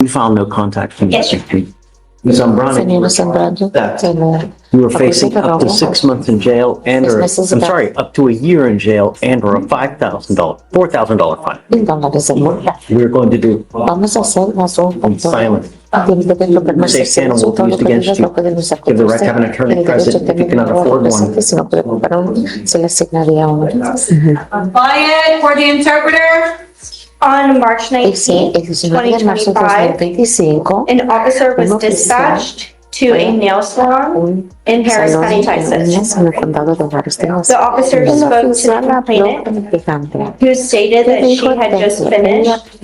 You found no contact from Yes, sir. Ms. Zambrano, Señora Zambrano, se le you were facing up to 6 months in jail and, or, I'm sorry, up to a year in jail and or a $5,000, $4,000 fine. $1,000 de multa. We're going to do Vamos a hacer las dos. silent. Say Santa will be used against you. Give the right to have an attorney present if you cannot afford one. Si no puede comprar uno, se le asignaría uno. Quiet for the interpreter. On March Ese 19th, de marzo de 2025, an officer was dispatched to a nail salon in Harris County, Texas. en el condado de Harris, Texas. The officer El spoke to the oficial habló complainant, con el quejante. who stated that she had just finished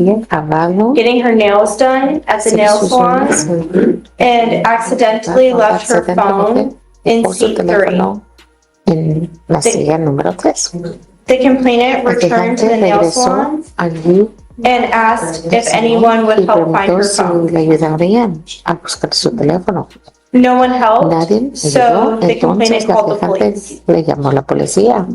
getting her nails done at the nail salon and accidentally left her phone in seat 3. En la silla número 3. The complainant returned to the nail salon allí and asked if anyone would y help find preguntó her si phone. le ayudarían a buscar su teléfono. No one helped, Nadie le so ayudó, the complainant entonces la called the quejante police. le llamó a la policía.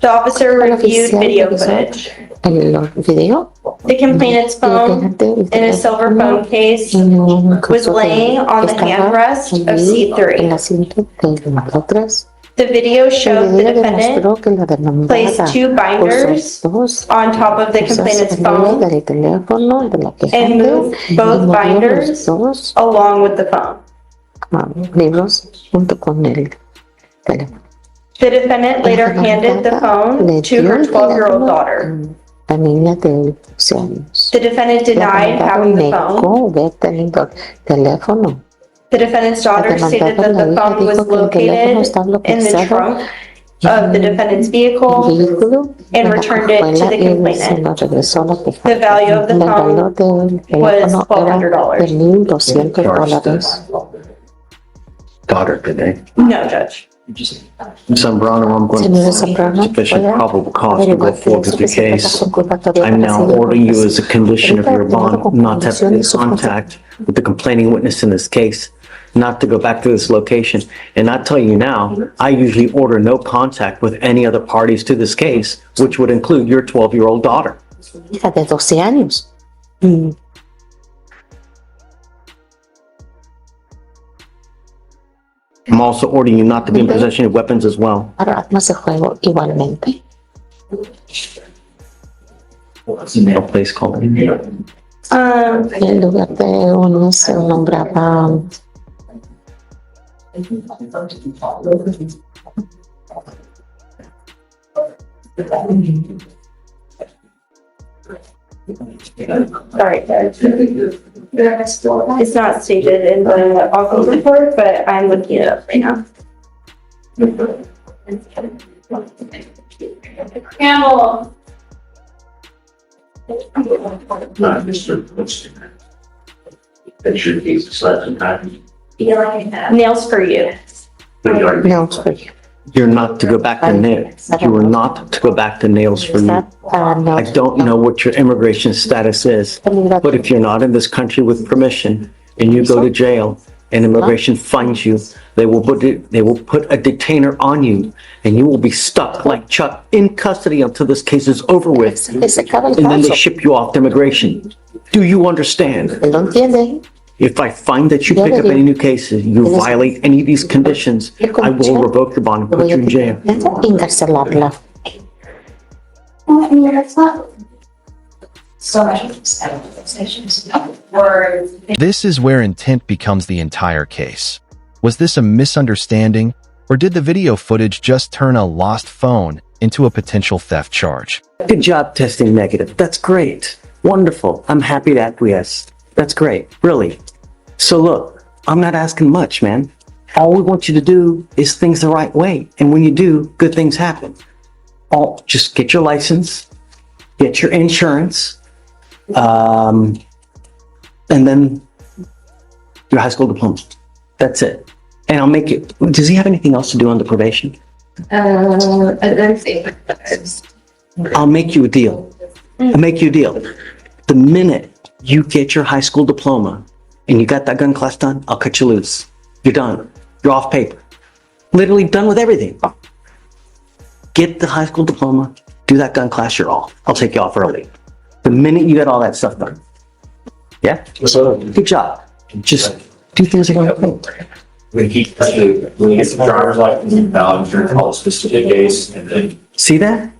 The officer El reviewed oficial video revisó footage. el video. The complainant's phone in a silver phone case was laying on the handrest of seat 3. En el asiento del número 3. The video El showed the video defendant demostró que la placed demandada 2 binders puso dos on top of the complainant's cosas phone del teléfono de la and quejante moved y both movió binders los dos along with the phone. libros junto con el teléfono. The defendant later handed the phone Le to dio her el 12-year-old teléfono daughter. a la niña de 12 años. The defendant La denied demandada having the phone. negó haber tenido teléfono. The defendant's daughter La stated that demandada, the la hija phone was dijo que el teléfono located está in the localizado trunk of the defendant's el vehicle vehículo and en la returned it to cajuela the y se complainant. lo regresó a la The quejante. value of the El valor phone del was teléfono era $1,200. de $1,200. Daughter today. No, Judge. Ms. Zambrano, I'm going Señora to Zambrano, sufficient voy a probable cause to go averiguar forward si with es your suficiente case. razón culpatoria I'm para now seguir ordering you con as a condition of your bond not to have any contact with the complaining witness in this case, not to go back to this location. And I tell you now, I usually order no contact with any other parties to this case, which would include your 12-year-old daughter. hija de 12 años. I'm also ordering you not to be in possession of weapons as well. Para armas de juego igualmente. What's the nail place called? El lugar de uno se nombraba Sorry, Judge. It's not stated in the office report, but I'm looking it up right now. Campbell. That's your case, it's less than time. Nails for you. nails for you. You're not to go back to nails. You are not to go back to nails for you. I don't know what your immigration status is, but if you're not in this country with permission and you go to jail and immigration finds you, they will put a detainer on you and you will be stuck like Chuck in custody until this case is over with. Que se acaba el And then they caso. ship you off to immigration. Do you understand? Él lo entiende. If I find that you pick up any new cases, you violate any of these conditions, I will revoke your bond and put you in jail. Encarcelarla. This is where intent becomes the entire case. Was this a misunderstanding, or did the video footage just turn a lost phone into a potential theft charge? Good job testing negative. That's great. Wonderful. I'm happy to acquiesce. That's great. Really. So look, I'm not asking much, man. All we want you to do is things the right way. And when you do, good things happen. Just get your license, get your insurance, and then your high school diploma. That's it. And I'll make it. Does he have anything else to do on the probation? I'll make you a deal. I'll make you a deal. The minute you get your high school diploma and you got that gun class done, I'll cut you loose. You're done. You're off paper. Literally done with everything. Get the high school diploma, do that gun class, you're off. I'll take you off early. The minute you get all that stuff done. Yeah? Yes, sir. Good job. Just do things the right way. When he gets the driver's license and valid, you're called specific case, and then See that?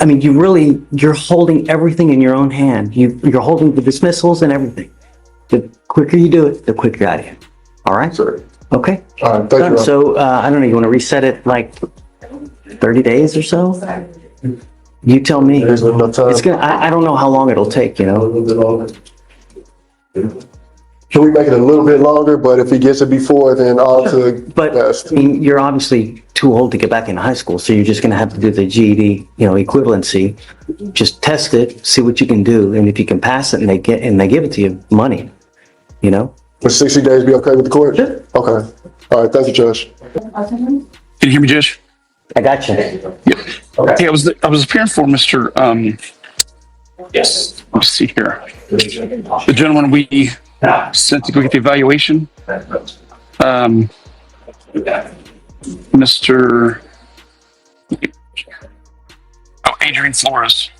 I mean, you're holding everything in your own hand. You're holding the dismissals and everything. The quicker you do it, the quicker you're out of here. All right? Sir. Okay. All right, thank you. So, I don't know, you want to reset it like 30 days or so? You tell me. There's enough time. It's gonna, I don't know how long it'll take, you A know? little bit longer. Can we make it a little bit longer, but if he gets it before, then all to But, best. I mean, you're obviously too old to get back into high school, so you're just gonna have to do the GED, equivalency. Just test it, see what you can do, and if you can pass it and they give it to you, money, you know? Would 60 days be okay with the court? Sure. Okay. All right, thank you, Judge. Can you hear me, Judge? I got you. Hey, I was appearing for Mr. yes. Let's see here. The gentleman we sent to go get the evaluation. Mr. Adrian Flores.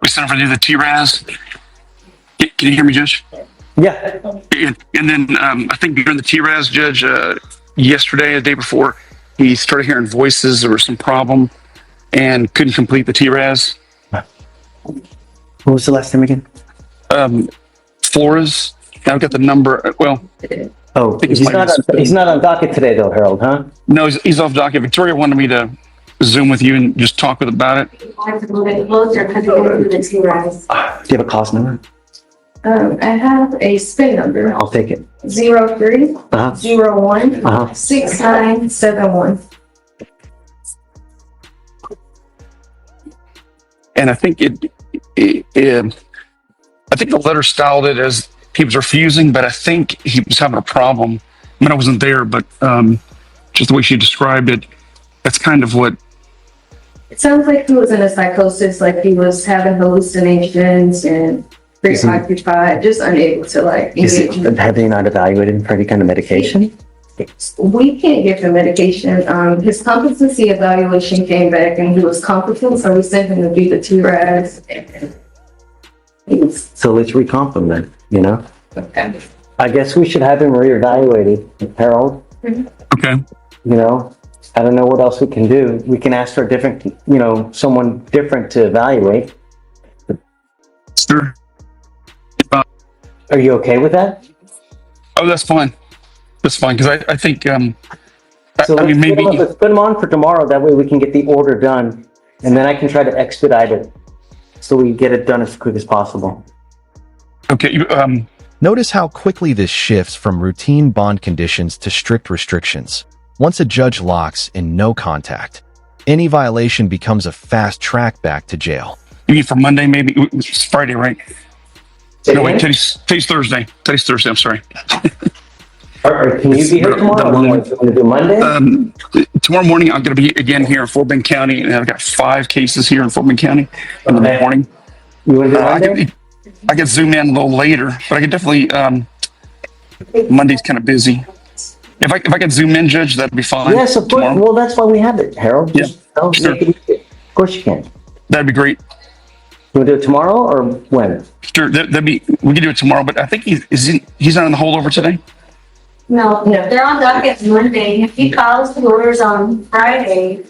We sent him to do the TRAS. Can you hear me, Judge? Yeah. And then I think during the TRAS, Judge, yesterday, the day before, he started hearing voices. There was some problem and couldn't complete the TRAS. What was the last name again? Flores. I've got the number. Well, Oh, think it's he's not on docket today though, Harold, huh? no, he's off docket. Victoria wanted me to Zoom with you and just talk about it. I have to move it closer because it goes through the T-Rise. Do you have a cause number? I have a SPIN number, I'll take it. 03 Uh-huh. 01 Uh-huh. 6971. And I think I think the letter styled it as he was refusing, but I think he was having a problem. I mean, I wasn't there, but just the way she described it, that's kind of what. It sounds like he was in a psychosis, like he was having hallucinations and preoccupied, just unable to engage. Have they not evaluated him for any kind of medication? We can't give him medication. His competency evaluation came back and he was competent, so we sent him to do the TRAS. So let's recomp him then, you know? Okay. I guess we should have him reevaluated, Harold. Okay. You know, I don't know what else we can do. We can ask for a different, someone different to evaluate. Sure. Are you okay with that? Oh, that's fine. That's fine because I think So I mean maybe. let's put him on for tomorrow. That way we can get the order done, and then I can try to expedite it so we get it done as quick as possible. Okay. Notice how quickly this shifts from routine bond conditions to strict restrictions. Once a judge locks in no contact, any violation becomes a fast track back to jail. You mean for Monday? Maybe it's Friday, right? Say No, wait. again? Today's Thursday. Today's Thursday. I'm sorry. Or can you be here tomorrow? Or you want to do Monday? Tomorrow morning, I'm going to be again here in Fort Bend County, and I've got 5 cases here in Fort Bend County in the Okay. morning. You want to do Monday? I could zoom in a little later, but I could definitely. Monday's kind of busy. If I could zoom in, Judge, that'd be fine. Yes, of course. tomorrow. Well, that's why we have it, Harold. Yeah, sure. Make it easy. Of course you can. That'd be great. You want to do it tomorrow or when? Sure, that'd be. We could do it tomorrow, but I think he's not on the holdover today. No, they're on docket Monday. If he files the orders on Friday,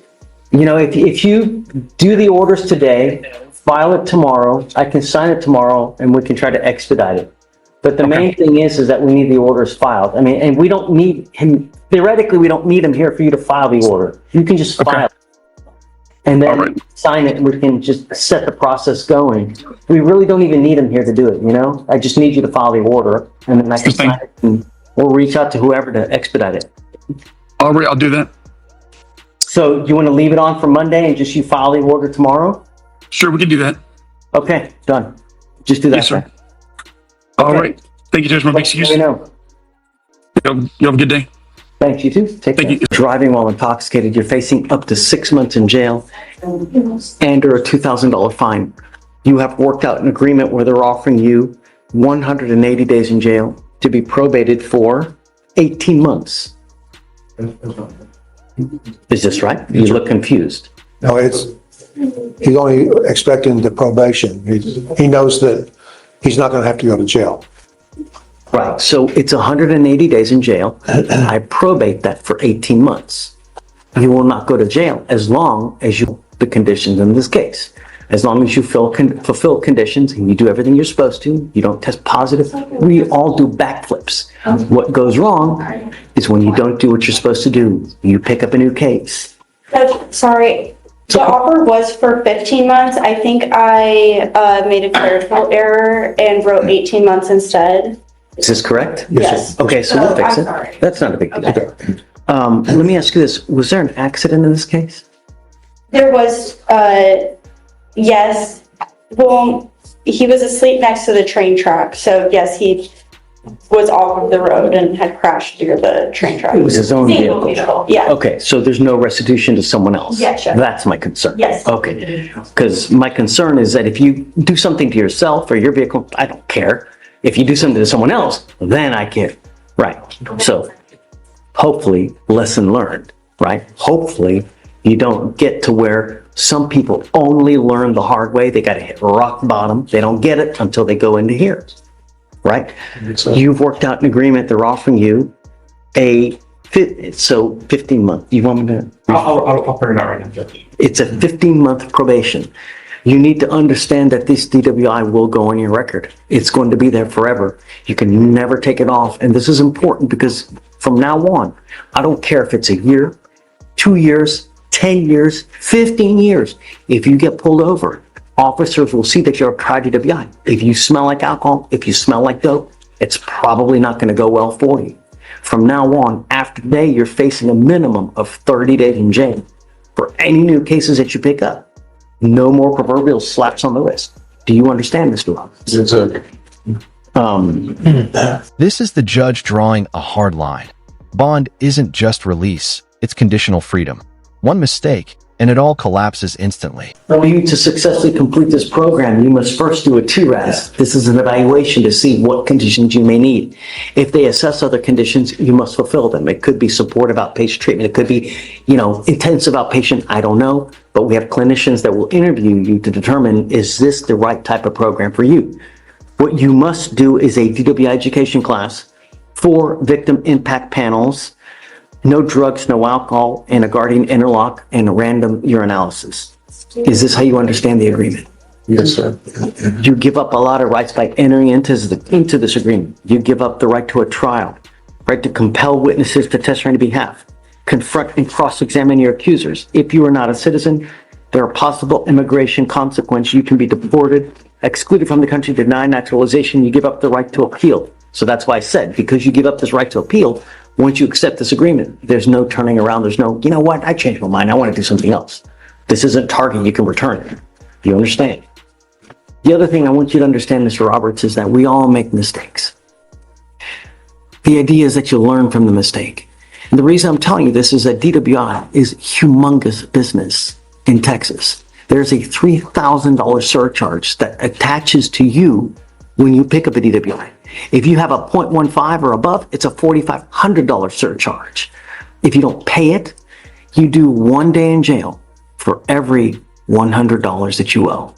If you do the orders today, file it tomorrow, I can sign it tomorrow, and we can try to expedite it. But the main thing is that we need the orders filed. I mean, and we don't need him, theoretically, we don't need him here for you to file the order. You can just file it. And then sign it, and we can just set the process going. We really don't even need him here to do it, I just need you to file the order, and then I can sign it, and we'll reach out to whoever to expedite it. All right, I'll do that. So you want to leave it on for Monday and just you file the order tomorrow? Sure, we can do that. Okay, done. Just do that. Yes, sir. Okay. All right. Thank you, Judge. My excuse. Let me know. You have a good day. Thanks, you too. Take care. Thank you. Driving while intoxicated, you're facing up to 6 months in jail and or a $2,000 fine. You have worked out an agreement where they're offering you 180 days in jail to be probated for 18 months. Is this right? You look confused. No, he's only expecting the probation. He knows that he's not gonna have to go to jail. Right, so it's 180 days in jail. I probate that for 18 months. You will not go to jail as long as you, the conditions in this case. As long as you fulfill conditions and you do everything you're supposed to, you don't test positive, we all do backflips. What goes wrong is when you don't do what you're supposed to do. You pick up a new case. Sorry, the offer was for 15 months. I think I made a clerical error and wrote 18 months instead. Is this correct? Yes. Okay, so we'll fix I'm it. sorry. That's not a big deal. Okay. Let me ask you this, was there an accident in this case? There was, yes, well, he was asleep next to the train track, so yes, he was off of the road and had crashed near the train track. It was his own Single vehicle? Yeah. Okay, so there's no restitution to someone else? Yes, sure. That's my concern? Yes. Okay, because my concern is that if you do something to yourself or your vehicle, I don't care. If you do something to someone else, then I care. Right, so hopefully, lesson learned, right? Hopefully, you don't get to where some people only learn the hard way. They got to hit rock bottom. They don't get it until they go into here, right? You've worked out an agreement. They're offering you a 15 month. You want me to? I'll print it out right now. It's a 15-month probation. You need to understand that this DWI will go on your record. It's going to be there forever. You can never take it off. And this is important because from now on, I don't care if it's a year, 2 years, 10 years, 15 years. If you get pulled over, officers will see that you're a prior DWI. If you smell like alcohol, if you smell like dope, it's probably not going to go well for you. From now on, after today, you're facing a minimum of 30 days in jail for any new cases that you pick up. No more proverbial slaps on the wrist. Do you understand, Mr. Robbins? Yes, sir. This is the judge drawing a hard line. Bond isn't just release, it's conditional freedom. One mistake, and it all collapses instantly. For you to successfully complete this program, you must first do a TRAS. This is an evaluation to see what conditions you may need. If they assess other conditions, you must fulfill them. It could be supportive outpatient treatment. It could be, intensive outpatient. I don't know. But we have clinicians that will interview you to determine, is this the right type of program for you? What you must do is a DWI education class, 4 victim impact panels, no drugs, no alcohol, and a guardian interlock, and a random urinalysis. Is this how you understand the agreement? Yes, sir. You give up a lot of rights by entering into this agreement. You give up the right to a trial, right to compel witnesses to testify on your behalf, confront and cross-examine your accusers. If you are not a citizen, there are possible immigration consequences. You can be deported, excluded from the country, denied naturalization. You give up the right to appeal. So that's why I said, because you give up this right to appeal, once you accept this agreement, there's no turning around. There's no, you know what, I changed my mind. I want to do something else. This isn't Target. You can return it. You understand? The other thing I want you to understand, Mr. Roberts, is that we all make mistakes. The idea is that you learn from the mistake. And the reason I'm telling you this is that DWI is humongous business in Texas. There's a $3,000 surcharge that attaches to you when you pick up a DWI. If you have a 0.15 or above, it's a $4,500 surcharge. If you don't pay it, you do 1 day in jail for every $100 that you owe.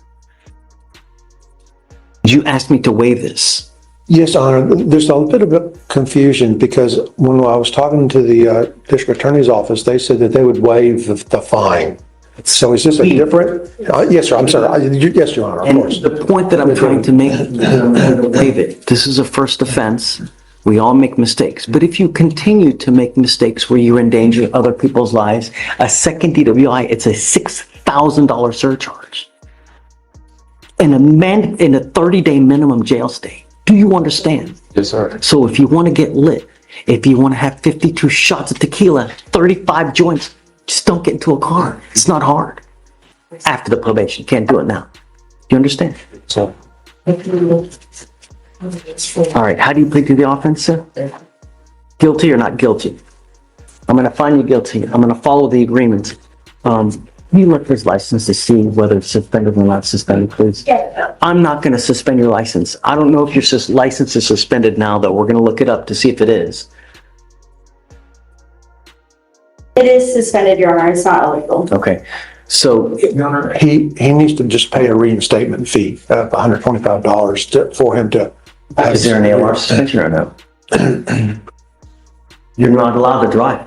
You asked me to waive this. Yes, Honor, there's a bit of a confusion because when I was talking to the district attorney's office, they said that they would waive the fine. So is this a different? Yes, sir, I'm sorry. Yes, Your Honor, of course. And the point that I'm trying to make, waive it. This is a first offense. We all make mistakes. But if you continue to make mistakes where you endanger other people's lives, a second DWI, it's a $6,000 surcharge. And a 30-day minimum jail stay. Do you understand? Yes, sir. So if you want to get lit, if you want to have 52 shots of tequila, 35 joints, just don't get into a car. It's not hard. After the probation, can't do it now. You understand? So, All right, how do you plead to the offense, sir? Guilty or not guilty? I'm going to find you guilty. I'm going to follow the agreement. You look for his license to see whether it's suspended or not suspended, please. Yeah. I'm not going to suspend your license. I don't know if your license is suspended now, though. We're going to look it up to see if it is. It is suspended, Your Honor. It's not illegal. Okay. So He needs to just pay a reinstatement fee of $125 for him to. is there an ALR suspension or no? You're not allowed to drive.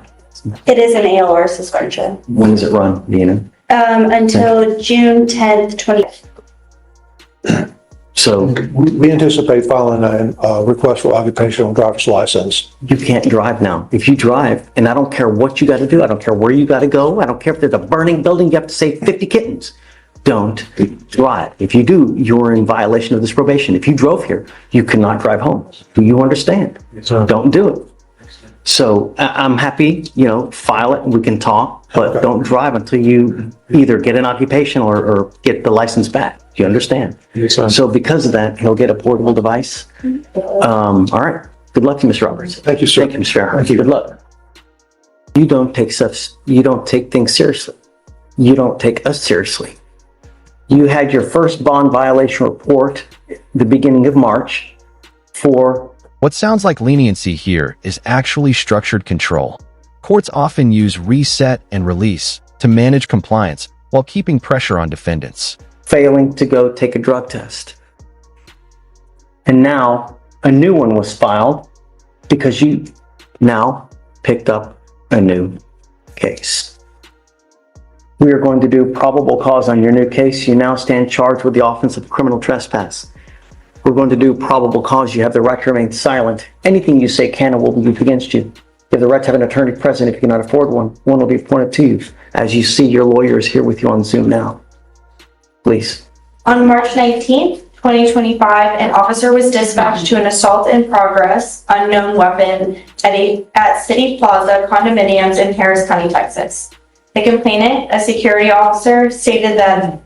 It is an ALR suspension. When does it run, do you know? Until June 10th, 20. So We anticipate filing a request for occupational driver's license. you can't drive now. If you drive, and I don't care what you got to do, I don't care where you got to go, I don't care if there's a burning building, you have to save 50 kittens. Don't drive. If you do, you're in violation of this probation. If you drove here, you cannot drive home. Do you understand? Don't do it. So I'm happy, file it and we can talk, but don't drive until you either get an occupation or get the license back. Do you understand? So because of that, he'll get a portable device. All right. Good luck to you, Mr. Roberts. Thank you, sir. Thank you, Mr. Farrar. Thank you. Good luck. You don't take things seriously. You don't take us seriously. You had your first bond violation report the beginning of March for What sounds like leniency here is actually structured control. Courts often use reset and release to manage compliance while keeping pressure on defendants. failing to go take a drug test. And now a new one was filed because you now picked up a new case. We are going to do probable cause on your new case. You now stand charged with the offense of criminal trespass. We're going to do probable cause. You have the right to remain silent. Anything you say can and will be used against you. You have the right to have an attorney present if you cannot afford one. One will be appointed to you. As you see, your lawyer is here with you on Zoom now. Please. On March 19th, 2025, an officer was dispatched to an assault in progress, unknown weapon at City Plaza condominiums in Harris County, Texas. The complainant, a security officer, stated that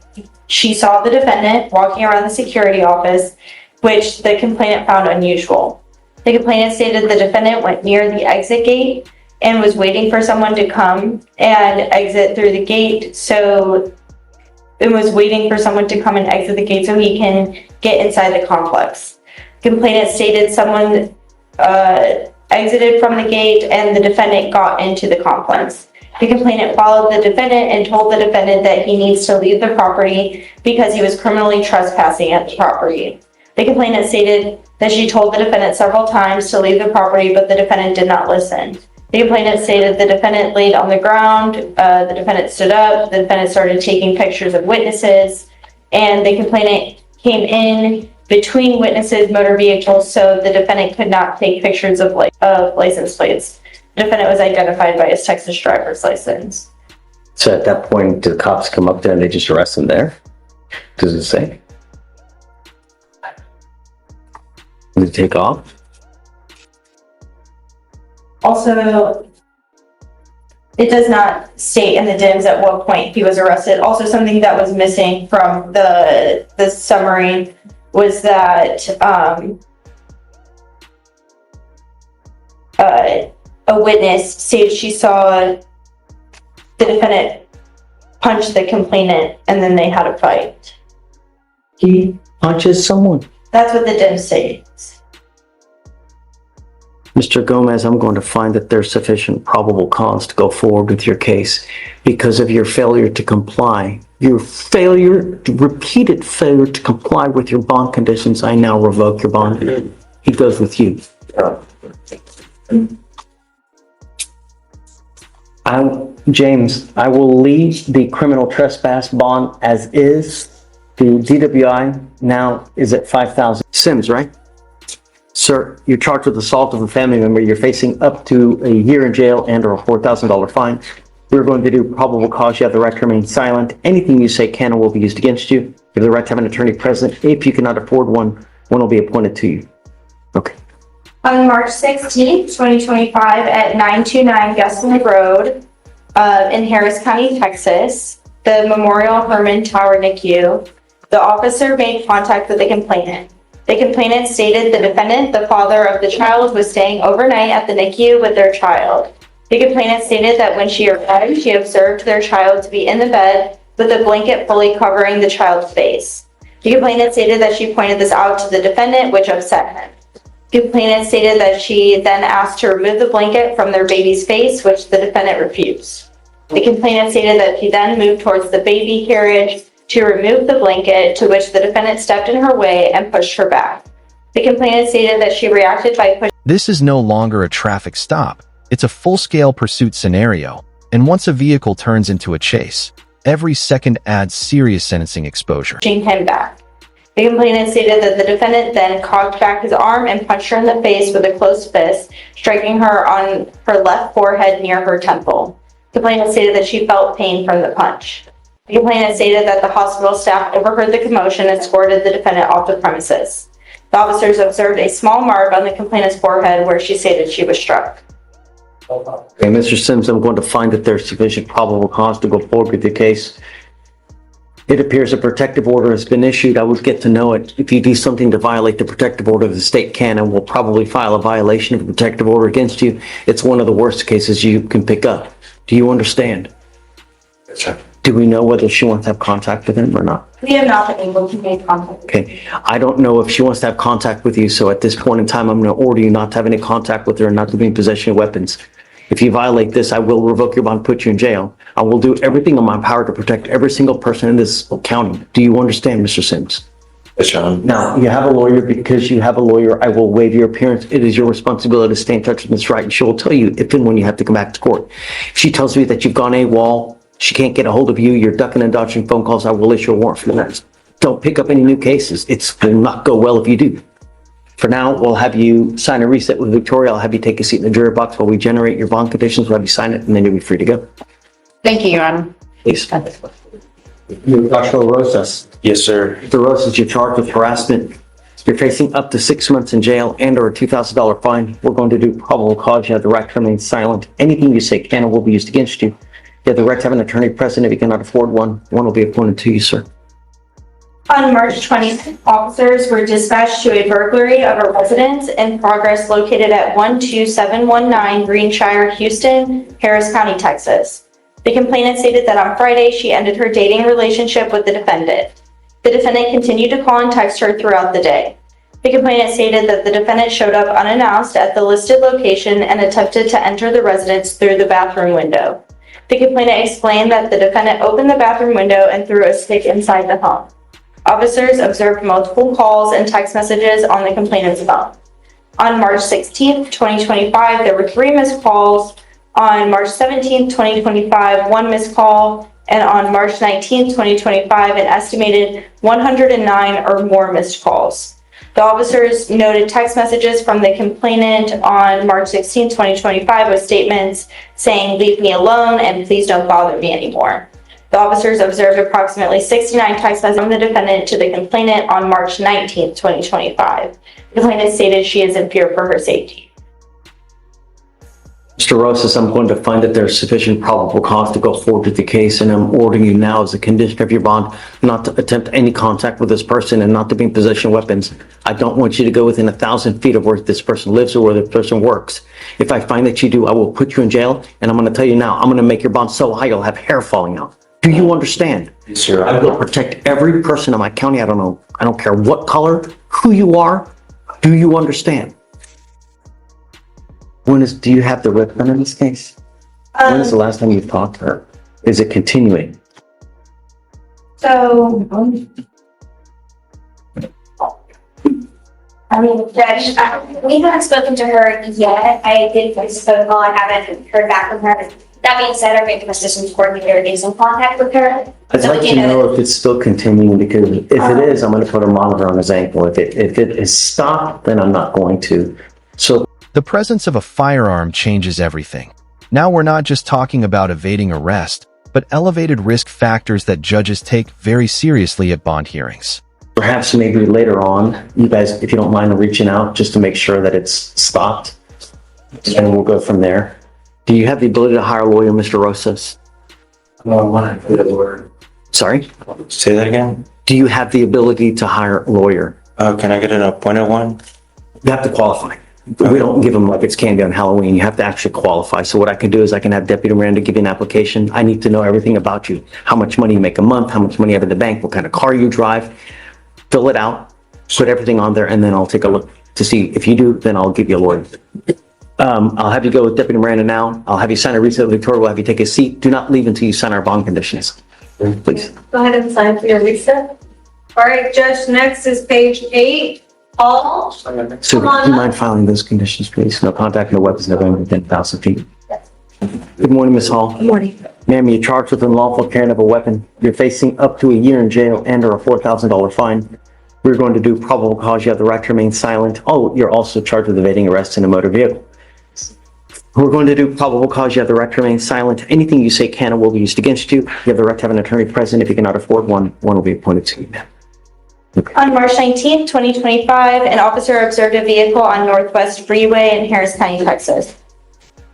she saw the defendant walking around the security office, which the complainant found unusual. The complainant stated the defendant went near the exit gate and was waiting for someone to come and exit through the gate, so it was waiting for someone to come and exit the gate so he can get inside the complex. Complainant stated someone exited from the gate and the defendant got into the complex. The complainant followed the defendant and told the defendant that he needs to leave the property because he was criminally trespassing at the property. The complainant stated that she told the defendant several times to leave the property, but the defendant did not listen. The complainant stated the defendant laid on the ground, the defendant stood up, the defendant started taking pictures of witnesses, and the complainant came in between witnesses' motor vehicles so the defendant could not take pictures of license plates. The defendant was identified by his Texas driver's license. So at that point, do the cops come up there and they just arrest him there? Does it say? Does it take off? Also, it does not state in the DIMS at what point he was arrested. Also, something that was missing from the summary was that a witness stated she saw the defendant punch the complainant and then they had a fight. He punches someone. That's what the DIMS states. Mr. Gomez, I'm going to find that there's sufficient probable cause to go forward with your case because of your failure to comply. Repeated failure to comply with your bond conditions. I now revoke your bond. He goes with you. James, I will leave the criminal trespass bond as is. The DWI now is at 5,000. Sims, right? Sir, you're charged with assault of a family member. You're facing up to a year in jail and or a $4,000 fine. We're going to do probable cause. You have the right to remain silent. Anything you say can or will be used against you. You have the right to have an attorney present. If you cannot afford one, one will be appointed to you. Okay. On March 16th, 2025 at 929 Gessler Road in Harris County, Texas, the Memorial Herman Tower NICU, the officer made contact with the complainant. The complainant stated the defendant, the father of the child, was staying overnight at the NICU with their child. The complainant stated that when she arrived, she observed their child to be in the bed with a blanket fully covering the child's face. The complainant stated that she pointed this out to the defendant, which upset him. The complainant stated that she then asked to remove the blanket from their baby's face, which the defendant refused. The complainant stated that she then moved towards the baby carriage to remove the blanket, to which the defendant stepped in her way and pushed her back. The complainant stated that she reacted by pushing. This is no longer a traffic stop. It's a full-scale pursuit scenario, and once a vehicle turns into a chase, every second adds serious sentencing exposure. Him back. The complainant stated that the defendant then cocked back his arm and punched her in the face with a closed fist, striking her on her left forehead near her temple. The complainant stated that she felt pain from the punch. The complainant stated that the hospital staff overheard the commotion and escorted the defendant off the premises. The officers observed a small mark on the complainant's forehead where she stated she was struck. Okay, Mr. Sims, I'm going to find that there's sufficient probable cause to go forward with the case. It appears a protective order has been issued. I would get to know it. If you do something to violate the protective order, the state can and will probably file a violation of a protective order against you. It's one of the worst cases you can pick up. Do you understand? Yes, sir. Do we know whether she wants to have contact with him or not? We have not been able to make contact. Okay, I don't know if she wants to have contact with you, so at this point in time, I'm going to order you not to have any contact with her and not to be in possession of weapons. If you violate this, I will revoke your bond, put you in jail. I will do everything in my power to protect every single person in this county. Do you understand, Mr. Sims? Yes, Your Honor. Now, you have a lawyer. Because you have a lawyer, I will waive your appearance. It is your responsibility to stay in touch with Ms. Wright, and she will tell you if and when you have to come back to court. If she tells me that you've gone AWOL, she can't get a hold of you, you're ducking and dodging phone calls, I will issue a warrant for that. Don't pick up any new cases. It will not go well if you do. For now, we'll have you sign a reset with Victoria. I'll have you take a seat in the jury box while we generate your bond conditions. We'll have you sign it, and then you'll be free to go. Thank you, Your Honor. Please. Dr. Rosas. Yes, sir. Mr. Rosas, you're charged with harassment. You're facing up to 6 months in jail and/or a $2,000 fine. We're going to do probable cause. You have the right to remain silent. Anything you say can or will be used against you. You have the right to have an attorney present. If you cannot afford one, one will be appointed to you, sir. On March 20th, officers were dispatched to a burglary of a residence in progress located at 12719 Greenshire, Houston, Harris County, Texas. The complainant stated that on Friday she ended her dating relationship with the defendant. The defendant continued to call and text her throughout the day. The complainant stated that the defendant showed up unannounced at the listed location and attempted to enter the residence through the bathroom window. The complainant explained that the defendant opened the bathroom window and threw a stick inside the home. Officers observed multiple calls and text messages on the complainant's phone. On March 16th, 2025, there were 3 missed calls. On March 17th, 2025, 1 missed call. And on March 19th, 2025, an estimated 109 or more missed calls. The officers noted text messages from the complainant on March 16, 2025 with statements saying, "Leave me alone and please don't bother me anymore." The officers observed approximately 69 text messages from the defendant to the complainant on March 19, 2025. The complainant stated she is in fear for her safety. Mr. Rosas, I'm going to find that there's sufficient probable cause to go forward with the case, and I'm ordering you now as a condition of your bond not to attempt any contact with this person and not to be in possession of weapons. I don't want you to go within 1,000 feet of where this person lives or where this person works. If I find that you do, I will put you in jail, and I'm going to tell you now, I'm going to make your bond so high you'll have hair falling out. Do you understand? Yes, sir. I will protect every person in my county. I don't care what color, who you are. Do you understand? Do you have the red pen in this case? When is the last time you've talked to her? Is it continuing? So, Judge, we haven't spoken to her yet. I did voice a phone call. I haven't heard back from her. That being said, our victim assistance coordinator is in contact with her. I'd like to know if it's still continuing, because if it is, I'm going to put a monitor on his ankle. If it is stopped, then I'm not going to. So The presence of a firearm changes everything. Now we're not just talking about evading arrest, but elevated risk factors that judges take very seriously at bond hearings. perhaps maybe later on, you guys, if you don't mind reaching out just to make sure that it's stopped, and we'll go from there. Do you have the ability to hire a lawyer, Mr. Rosas? Sorry? Say that again? Do you have the ability to hire a lawyer? Can I get an appointed one? You have to qualify. We don't give them like it's candy on Halloween. You have to actually qualify. So what I can do is I can have Deputy Miranda give you an application. I need to know everything about you. How much money you make a month, how much money you have in the bank, what kind of car you drive. Fill it out, put everything on there, and then I'll take a look to see if you do, then I'll give you a lawyer. I'll have you go with Deputy Miranda now. I'll have you sign a receipt. Victoria will have you take a seat. Do not leave until you sign our bond conditions. Please. Go ahead and sign for your reset. All right, Judge, next is page 8. Paul? Sue, do you mind filing those conditions, please? No contact, no weapons, no going within 1,000 feet. Good morning, Ms. Hall. Good morning. Ma'am, you're charged with unlawful carrying of a weapon. You're facing up to a year in jail and or a $4,000 fine. We're going to do probable cause. You have the right to remain silent. Oh, you're also charged with evading arrest in a motor vehicle. We're going to do probable cause. You have the right to remain silent. Anything you say can and will be used against you. You have the right to have an attorney present. If you cannot afford one will be appointed to you, ma'am. On March 19th, 2025, an officer observed a vehicle on Northwest Freeway in Harris County, Texas.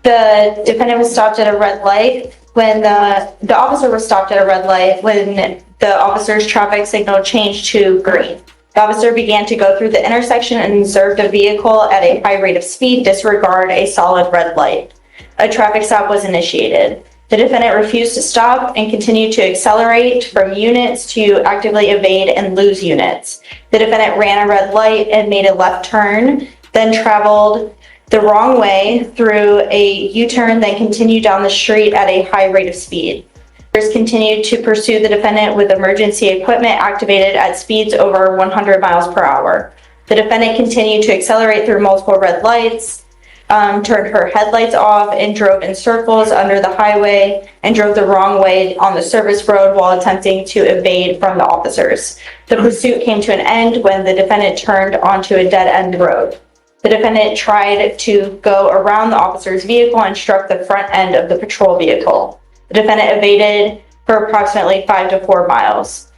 The defendant was stopped at a red light when the officer was stopped at a red light when the officer's traffic signal changed to green. The officer began to go through the intersection and observed a vehicle at a high rate of speed disregard a solid red light. A traffic stop was initiated. The defendant refused to stop and continued to accelerate from units to actively evade and lose units. The defendant ran a red light and made a left turn, then traveled the wrong way through a U-turn, then continued down the street at a high rate of speed. Officers continued to pursue the defendant with emergency equipment activated at speeds over 100 miles per hour. The defendant continued to accelerate through multiple red lights, turned her headlights off and drove in circles under the highway and drove the wrong way on the service road while attempting to evade from the officers. The pursuit came to an end when the defendant turned onto a dead-end road. The defendant tried to go around the officer's vehicle and struck the front end of the patrol vehicle. The defendant evaded for approximately 5 to 4 miles.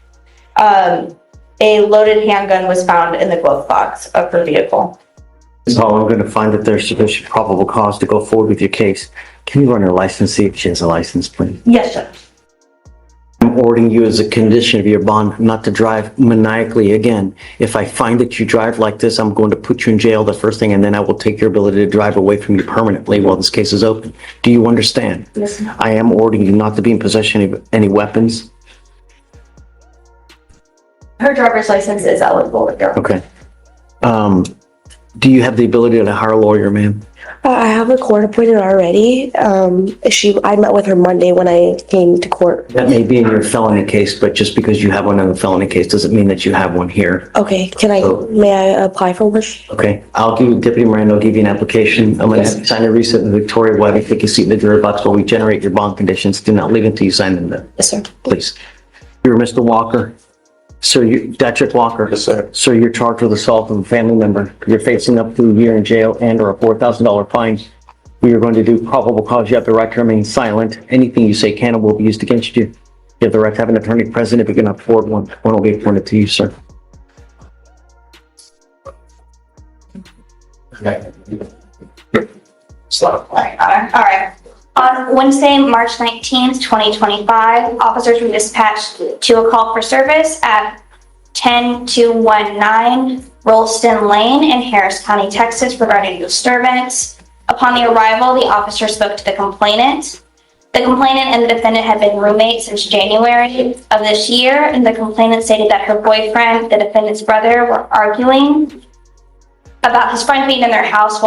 A loaded handgun was found in the glove box of her vehicle. Ms. Hall, I'm going to find that there's sufficient probable cause to go forward with your case. Can you run her license, see if she has a license, please? Yes, Judge. I'm ordering you as a condition of your bond not to drive maniacally again. If I find that you drive like this, I'm going to put you in jail the first thing, and then I will take your ability to drive away from you permanently while this case is open. Do you understand? Yes, ma'am. I am ordering you not to be in possession of any weapons. Her driver's license is eligible to go. Okay. Do you have the ability to hire a lawyer, ma'am? I have a court appointed already. I met with her Monday when I came to court. That may be in your felony case, but just because you have one in the felony case doesn't mean that you have one here. Okay, may I apply for one? Okay, I'll give Deputy Miranda, I'll give you an application. I'm going to have you sign a receipt in Victoria. We'll have you take a seat in the jury box while we generate your bond conditions. Do not leave until you sign them, then. Yes, sir. Please. You're Mr. Walker. Sir, Detrick Walker. Yes, sir. Sir, you're charged with assault of a family member. You're facing up to a year in jail and or a $4,000 fine. We are going to do probable cause. You have the right to remain silent. Anything you say can and will be used against you. You have the right to have an attorney present. If you can afford one will be appointed to you, sir. Okay. All right. On Wednesday, March 19th, 2025, officers were dispatched to a call for service at 10219 Rolston Lane in Harris County, Texas regarding disturbance. Upon the arrival, the officer spoke to the complainant. The complainant and the defendant had been roommates since January of this year, and the complainant stated that her boyfriend, the defendant's brother, were arguing about his friend being in their house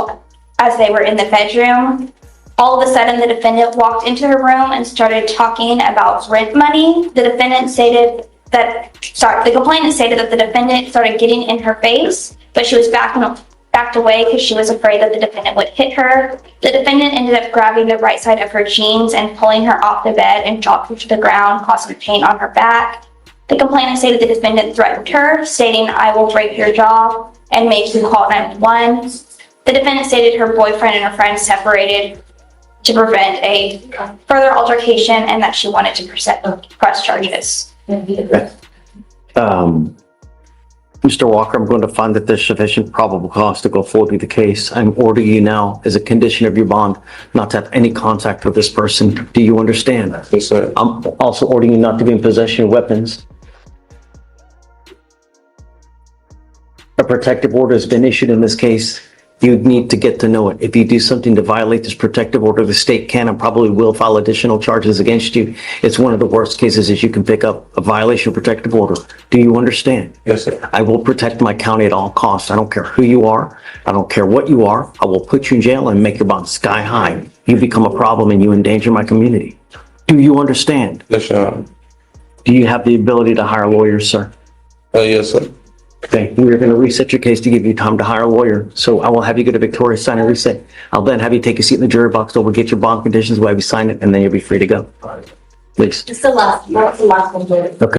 as they were in the bedroom. All of a sudden, the defendant walked into her room and started talking about rent money. The complainant stated that the defendant started getting in her face, but she was backed away because she was afraid that the defendant would hit her. The defendant ended up grabbing the right side of her jeans and pulling her off the bed and dropped her to the ground, causing pain on her back. The complainant stated the defendant threatened her, stating, "I will break your jaw and make you call 911. The defendant stated her boyfriend and her friend separated to prevent a further altercation and that she wanted to press charges. Mr. Walker, I'm going to find that there's sufficient probable cause to go forward with the case. I'm ordering you now as a condition of your bond not to have any contact with this person. Do you understand? Yes, sir. I'm also ordering you not to be in possession of weapons. A protective order has been issued in this case. You need to get to know it. If you do something to violate this protective order, the state can and probably will file additional charges against you. It's one of the worst cases is you can pick up a violation of protective order. Do you understand? Yes, sir. I will protect my county at all costs. I don't care who you are. I don't care what you are. I will put you in jail and make your bond sky high. You become a problem and you endanger my community. Do you understand? Yes, sir. Do you have the ability to hire lawyers, sir? Yes, sir. Okay, we're going to reset your case to give you time to hire a lawyer. So I will have you go to Victoria, sign and reset. I'll then have you take a seat in the jury box. We'll get your bond conditions, we'll have you sign it, and then you'll be free to go. Please. It's the last one. Okay.